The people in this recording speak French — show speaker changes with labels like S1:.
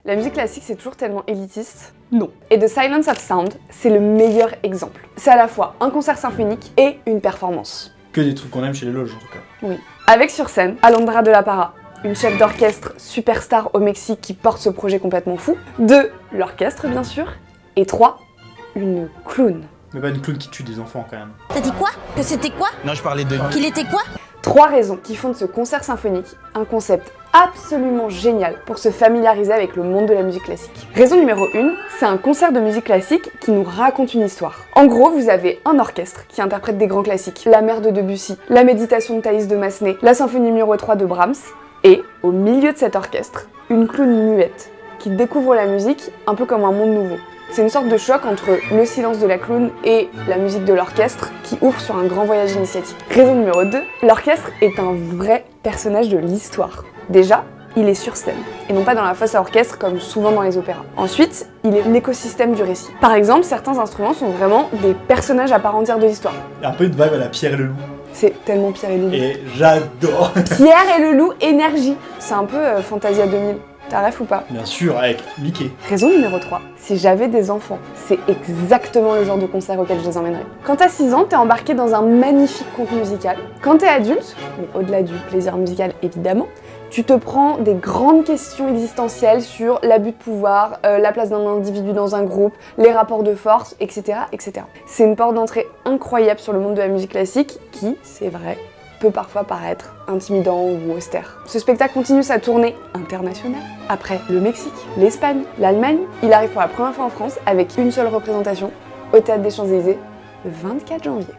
S1: La musique classique, c'est toujours tellement élitiste. Non. Et The Silence of Sound, c'est le meilleur exemple. C'est à la fois un concert symphonique et une performance.
S2: Que des trucs qu'on aime chez les loges, en tout cas.
S1: Oui. Avec sur scène, Alondra de la Parra, une chef d'orchestre superstar au Mexique qui porte ce projet complètement fou. 2. L'orchestre, bien sûr. Et 3. Une clown.
S2: Mais pas une clown qui tue des enfants, quand même.
S3: T'as dit quoi? Que c'était quoi?
S4: Non, je parlais de...
S3: Qu'il était quoi?
S1: 3 raisons qui font de ce concert symphonique un concept absolument génial pour se familiariser avec le monde de la musique classique. Raison numéro 1, c'est un concert de musique classique qui nous raconte une histoire. En gros, vous avez un orchestre qui interprète des grands classiques, La Mer de Debussy, La Méditation de Thaïs de Massenet, la Symphonie numéro 3 de Brahms, et au milieu de cet orchestre, une clown muette qui découvre la musique un peu comme un monde nouveau. C'est une sorte de choc entre le silence de la clown et la musique de l'orchestre qui ouvre sur un grand voyage initiatique. Raison numéro 2, l'orchestre est un vrai personnage de l'histoire. Déjà, il est sur scène, et non pas dans la fosse à orchestre comme souvent dans les opéras. Ensuite, il est l'écosystème du récit. Par exemple, certains instruments sont vraiment des personnages à part entière de l'histoire.
S2: Il y a un peu une vibe à la Pierre et le Loup.
S1: C'est tellement Pierre et le Loup.
S2: Et j'adore.
S1: Pierre et le Loup, énergie. C'est un peu Fantasia 2000. T'as rêve ou pas?
S2: Bien sûr, avec Mickey.
S1: Raison numéro 3, si j'avais des enfants, c'est exactement le genre de concert auquel je les emmènerais. Quand t'as 6 ans, t'es embarqué dans un magnifique conte musical. Quand t'es adulte, mais au-delà du plaisir musical évidemment, tu te prends des grandes questions existentielles sur l'abus de pouvoir, la place d'un individu dans un groupe, les rapports de force, etc., etc. C'est une porte d'entrée incroyable sur le monde de la musique classique qui, c'est vrai, peut parfois paraître intimidant ou austère. Ce spectacle continue sa tournée internationale. Après le Mexique, l'Espagne, l'Allemagne, il arrive pour la première fois en France avec une seule représentation au Théâtre des Champs-Élysées le 24 janvier.